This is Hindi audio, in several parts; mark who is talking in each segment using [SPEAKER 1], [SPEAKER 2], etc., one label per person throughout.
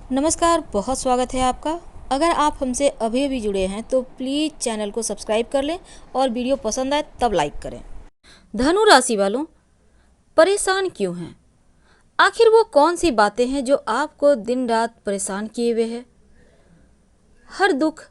[SPEAKER 1] नमस्कार, बहुत स्वागत है आपका। अगर आप हमसे अभी अभी जुड़े हैं तो प्लीज़ चैनल को सब्सक्राइब कर लें और वीडियो पसंद आए तब लाइक करें। धनु राशि वालों, परेशान क्यों हैं? आखिर वो कौन सी बातें हैं जो आपको दिन रात परेशान किए हुए हैं? हर दुख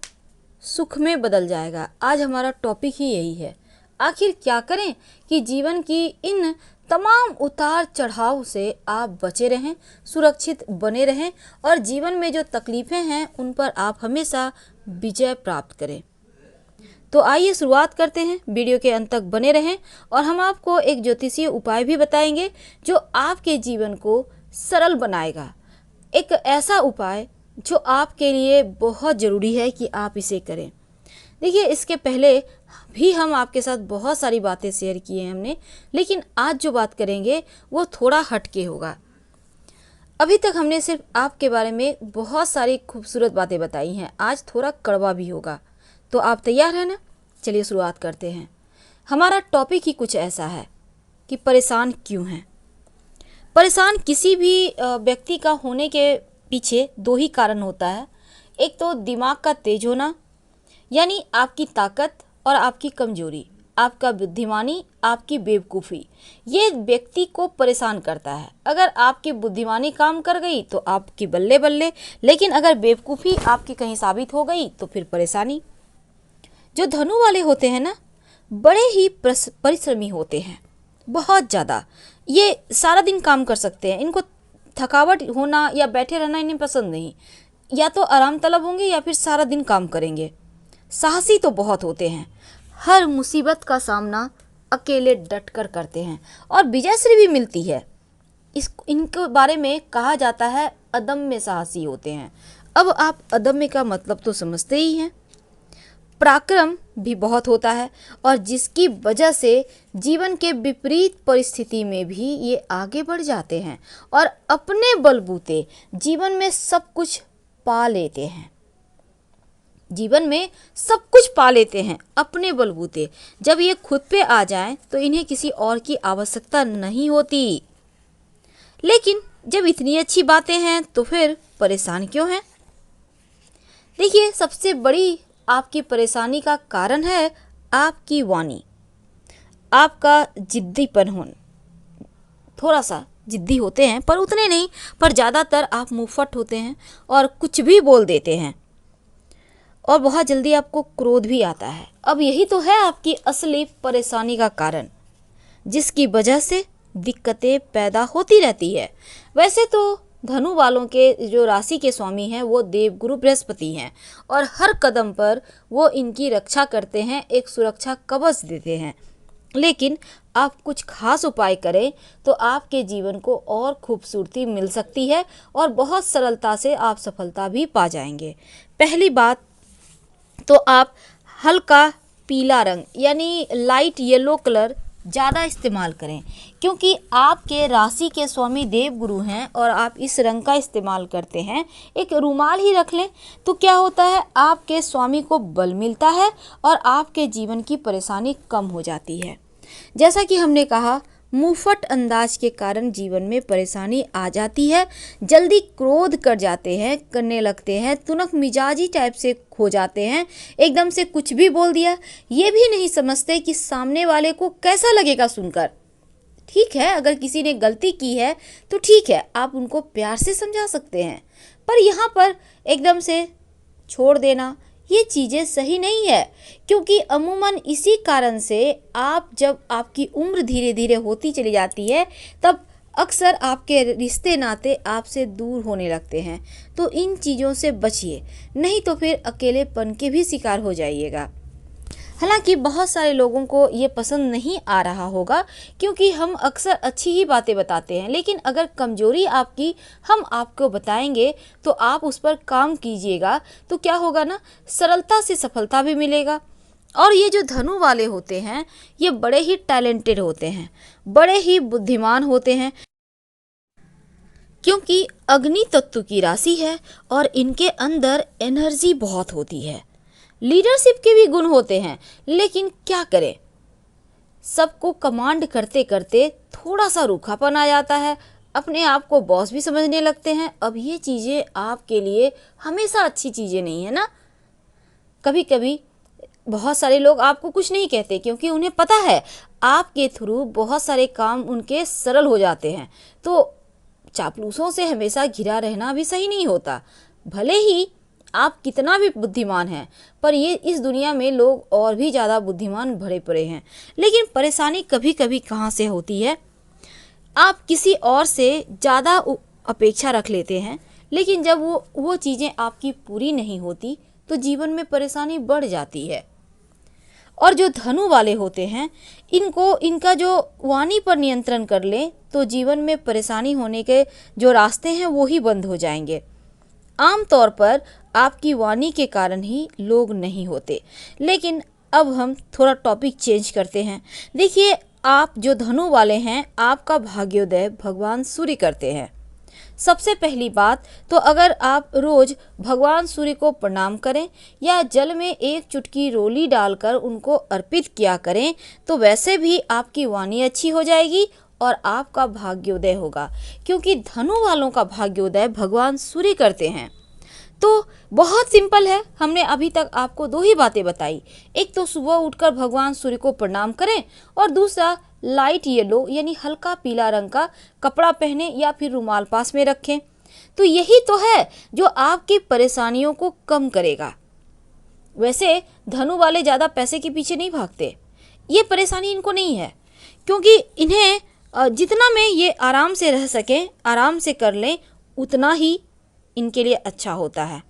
[SPEAKER 1] सुख में बदल जाएगा। आज हमारा टॉपिक ही यही है। आखिर क्या करें कि जीवन की इन तमाम उतार चढ़ाव से आप बचे रहें, सुरक्षित बने रहें और जीवन में जो तकलीफ़ें हैं उन पर आप हमेशा विजय प्राप्त करें। तो आइए शुरुआत करते हैं। वीडियो के अंत तक बने रहें और हम आपको एक ज्योतिषीय उपाय भी बताएंगे जो आपके जीवन को सरल बनाएगा। एक ऐसा उपाय जो आपके लिए बहुत ज़रूरी है कि आप इसे करें। देखिए, इसके पहले भी हम आपके साथ बहुत सारी बातें शेयर की हैं हमने, लेकिन आज जो बात करेंगे वो थोड़ा हटके होगा। अभी तक हमने सिर्फ आपके बारे में बहुत सारी खूबसूरत बातें बताई हैं, आज थोड़ा कड़वा भी होगा। तो आप तैयार हैं ना? चलिए शुरुआत करते हैं। हमारा टॉपिक ही कुछ ऐसा है कि परेशान क्यों हैं। परेशान किसी भी व्यक्ति का होने के पीछे दो ही कारण होता है। एक तो दिमाग का तेज होना, यानी आपकी ताकत और आपकी कमजोरी, आपका बुद्धिमानी, आपकी बेवकूफ़ी, ये व्यक्ति को परेशान करता है। अगर आपकी बुद्धिमानी काम कर गई तो आपकी बल्ले बल्ले, लेकिन अगर बेवकूफ़ी आपकी कहीं साबित हो गई तो फिर परेशानी। जो धनु वाले होते हैं ना, बड़े ही परिश्रमी होते हैं, बहुत ज़्यादा। ये सारा दिन काम कर सकते हैं, इनको थकावट होना या बैठे रहना इन्हें पसंद नहीं। या तो आराम तलब होंगे या फिर सारा दिन काम करेंगे। साहसी तो बहुत होते हैं, हर मुसीबत का सामना अकेले डट कर करते हैं और विजयश्री भी मिलती है। इनके बारे में कहा जाता है अदम्य साहसी होते हैं। अब आप अदम्य का मतलब तो समझते ही हैं। पराक्रम भी बहुत होता है और जिसकी वजह से जीवन के विपरीत परिस्थिति में भी ये आगे बढ़ जाते हैं और अपने बलबूते जीवन में सब कुछ पा लेते हैं। जीवन में सब कुछ पा लेते हैं अपने बलबूते। जब ये खुद पे आ जाएं तो इन्हें किसी और की आवश्यकता नहीं होती। लेकिन जब इतनी अच्छी बातें हैं तो फिर परेशान क्यों हैं? देखिए, सबसे बड़ी आपकी परेशानी का कारण है आपकी वाणी, आपका जिद्दीपन होना। थोड़ा सा जिद्दी होते हैं पर उतने नहीं, पर ज़्यादातर आप मुंहफट होते हैं और कुछ भी बोल देते हैं और बहुत जल्दी आपको क्रोध भी आता है। अब यही तो है आपकी असली परेशानी का कारण, जिसकी वजह से दिक्कतें पैदा होती रहती है। वैसे तो धनु वालों के जो राशि के स्वामी हैं वो देवगुरु बृहस्पति हैं और हर कदम पर वो इनकी रक्षा करते हैं, एक सुरक्षा कवच देते हैं। लेकिन आप कुछ खास उपाय करें तो आपके जीवन को और खूबसूरती मिल सकती है और बहुत सरलता से आप सफलता भी पा जाएंगे। पहली बात तो आप हल्का पीला रंग यानी लाइट येलो कलर ज़्यादा इस्तेमाल करें, क्योंकि आपके राशि के स्वामी देवगुरु हैं और आप इस रंग का इस्तेमाल करते हैं। एक रुमाल ही रख लें तो क्या होता है, आपके स्वामी को बल मिलता है और आपके जीवन की परेशानी कम हो जाती है। जैसा कि हमने कहा, मुंहफट अंदाज के कारण जीवन में परेशानी आ जाती है। जल्दी क्रोध करने लगते हैं, तुनक मिजाजी टाइप से हो जाते हैं, एकदम से कुछ भी बोल दिया, ये भी नहीं समझते कि सामने वाले को कैसा लगेगा सुनकर। ठीक है, अगर किसी ने गलती की है तो ठीक है, आप उनको प्यार से समझा सकते हैं, पर यहाँ पर एकदम से छोड़ देना ये चीज़ें सही नहीं है। क्योंकि अमूमन इसी कारण से आप जब आपकी उम्र धीरे धीरे होती चली जाती है तब अक्सर आपके रिश्ते नाते आपसे दूर होने लगते हैं। तो इन चीज़ों से बचिए, नहीं तो फिर अकेलेपन के भी शिकार हो जाइएगा। हालांकि बहुत सारे लोगों को ये पसंद नहीं आ रहा होगा, क्योंकि हम अक्सर अच्छी ही बातें बताते हैं, लेकिन अगर कमजोरी आपकी हम आपको बताएंगे तो आप उस पर काम कीजिएगा तो क्या होगा ना, सरलता से सफलता भी मिलेगा। और ये जो धनु वाले होते हैं ये बड़े ही टैलेंटेड होते हैं, बड़े ही बुद्धिमान होते हैं, क्योंकि अग्नि तत्व की राशि है और इनके अंदर एनर्जी बहुत होती है। लीडरशिप के भी गुण होते हैं, लेकिन क्या करें, सबको कमांड करते करते थोड़ा सा रूखापन आ जाता है, अपने आप को बॉस भी समझने लगते हैं। अब ये चीज़ें आपके लिए हमेशा अच्छी चीज़ें नहीं है ना। कभी कभी बहुत सारे लोग आपको कुछ नहीं कहते क्योंकि उन्हें पता है आपके थ्रू बहुत सारे काम उनके सरल हो जाते हैं। तो चापलूसों से हमेशा घिरा रहना भी सही नहीं होता। भले ही आप कितना भी बुद्धिमान हैं, पर ये इस दुनिया में लोग और भी ज़्यादा बुद्धिमान भरे पड़े हैं। लेकिन परेशानी कभी कभी कहाँ से होती है, आप किसी और से ज़्यादा अपेक्षा रख लेते हैं, लेकिन जब वो चीज़ें आपकी पूरी नहीं होती तो जीवन में परेशानी बढ़ जाती है। और जो धनु वाले होते हैं, इनका जो वाणी पर नियंत्रण कर लें तो जीवन में परेशानी होने के जो रास्ते हैं वो ही बंद हो जाएंगे। आमतौर पर आपकी वाणी के कारण ही लोग नहीं होते। लेकिन अब हम थोड़ा टॉपिक चेंज करते हैं। देखिए, आप जो धनु वाले हैं, आपका भाग्योदय भगवान सूर्य करते हैं। सबसे पहली बात तो अगर आप रोज भगवान सूर्य को प्रणाम करें या जल में एक चुटकी रोली डालकर उनको अर्पित किया करें तो वैसे भी आपकी वाणी अच्छी हो जाएगी और आपका भाग्योदय होगा, क्योंकि धनु वालों का भाग्योदय भगवान सूर्य करते हैं। तो बहुत सिंपल है, हमने अभी तक आपको दो ही बातें बताई। एक तो सुबह उठकर भगवान सूर्य को प्रणाम करें और दूसरा लाइट येलो यानी हल्का पीला रंग का कपड़ा पहने या फिर रुमाल पास में रखें। तो यही तो है जो आपकी परेशानियों को कम करेगा। वैसे धनु वाले ज़्यादा पैसे के पीछे नहीं भागते, ये परेशानी इनको नहीं है, क्योंकि इन्हें जितना में ये आराम से रह सकें, आराम से कर लें, उतना ही इनके लिए अच्छा होता है।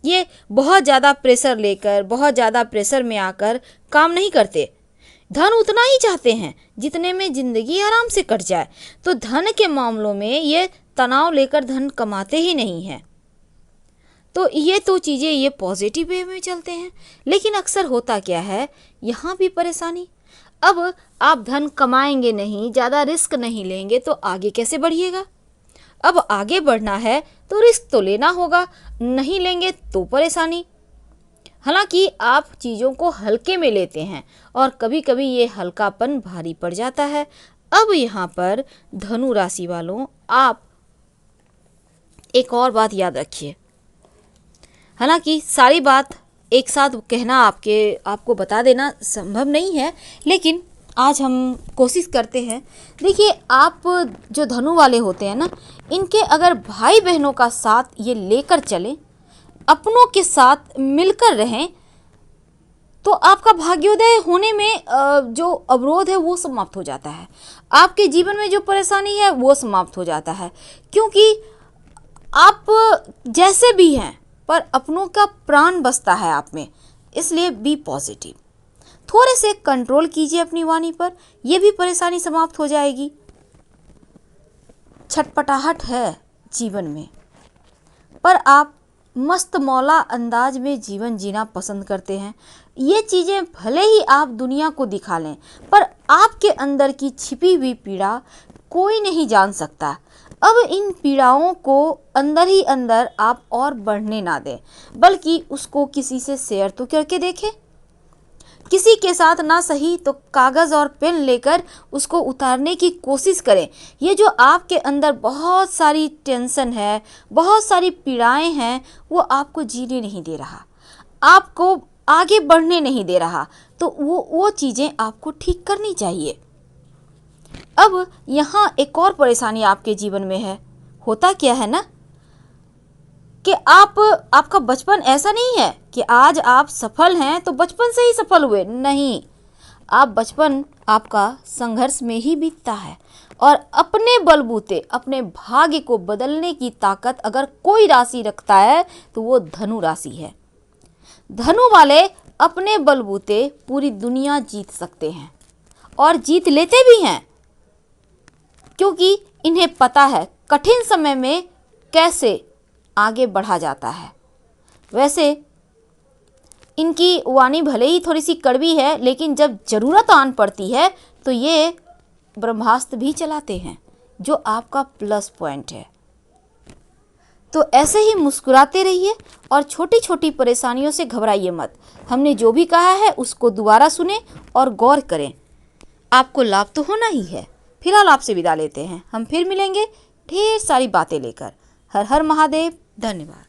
[SPEAKER 1] ये बहुत ज़्यादा प्रेशर लेकर, बहुत ज़्यादा प्रेशर में आकर काम नहीं करते। धन उतना ही चाहते हैं जितने में ज़िंदगी आराम से कट जाए। तो धन के मामलों में ये तनाव लेकर धन कमाते ही नहीं हैं। तो ये तो चीज़ें ये पॉजिटिव वे में चलते हैं। लेकिन अक्सर होता क्या है, यहाँ भी परेशानी। अब आप धन कमाएंगे नहीं, ज़्यादा रिस्क नहीं लेंगे तो आगे कैसे बढ़िएगा। अब आगे बढ़ना है तो रिस्क तो लेना होगा, नहीं लेंगे तो परेशानी। हालांकि आप चीज़ों को हल्के में लेते हैं और कभी कभी ये हल्कापन भारी पड़ जाता है। अब यहाँ पर धनु राशि वालों, आप एक और बात याद रखिए। हालांकि सारी बात एक साथ कहना आपको बता देना संभव नहीं है, लेकिन आज हम कोशिश करते हैं। देखिए, आप जो धनु वाले होते हैं ना, इनके अगर भाई बहनों का साथ ये लेकर चलें, अपनों के साथ मिलकर रहें, तो आपका भाग्योदय होने में जो अवरोध है वो समाप्त हो जाता है। आपके जीवन में जो परेशानी है वो समाप्त हो जाता है, क्योंकि आप जैसे भी हैं पर अपनों का प्राण बसता है आप में। इसलिए बी पॉजिटिव, थोड़े से कंट्रोल कीजिए अपनी वाणी पर, यह भी परेशानी समाप्त हो जाएगी। छटपटाहट है जीवन में, पर आप मस्त मौला अंदाज में जीवन जीना पसंद करते हैं। ये चीज़ें भले ही आप दुनिया को दिखा लें, पर आपके अंदर की छिपी हुई पीड़ा कोई नहीं जान सकता। अब इन पीड़ाओं को अंदर ही अंदर आप और बढ़ने ना दें, बल्कि उसको किसी से शेयर तो करके देखें। किसी के साथ ना सही तो कागज़ और पेन लेकर उसको उतारने की कोशिश करें। ये जो आपके अंदर बहुत सारी टेंशन है, बहुत सारी पीड़ाएं हैं, वो आपको जीने नहीं दे रहा, आपको आगे बढ़ने नहीं दे रहा। तो वो चीज़ें आपको ठीक करनी चाहिए। अब यहाँ एक और परेशानी आपके जीवन में है। होता क्या है ना कि आपका बचपन ऐसा नहीं है कि आज आप सफल हैं तो बचपन से ही सफल हुए, नहीं। आप बचपन आपका संघर्ष में ही बीतता है, और अपने बलबूते अपने भाग्य को बदलने की ताकत अगर कोई राशि रखता है तो वो धनु राशि है। धनु वाले अपने बलबूते पूरी दुनिया जीत सकते हैं और जीत लेते भी हैं, क्योंकि इन्हें पता है कठिन समय में कैसे आगे बढ़ा जाता है। वैसे इनकी वाणी भले ही थोड़ी सी कड़वी है, लेकिन जब ज़रूरत आन पड़ती है तो ये ब्रह्मास्त्र भी चलाते हैं, जो आपका प्लस पॉइंट है। तो ऐसे ही मुस्कुराते रहिए और छोटी छोटी परेशानियों से घबराइए मत। हमने जो भी कहा है उसको दोबारा सुने और गौर करें, आपको लाभ तो होना ही है। फिलहाल आपसे विदा लेते हैं। हम फिर मिलेंगे ढेर सारी बातें लेकर। हर हर महादेव। धन्यवाद।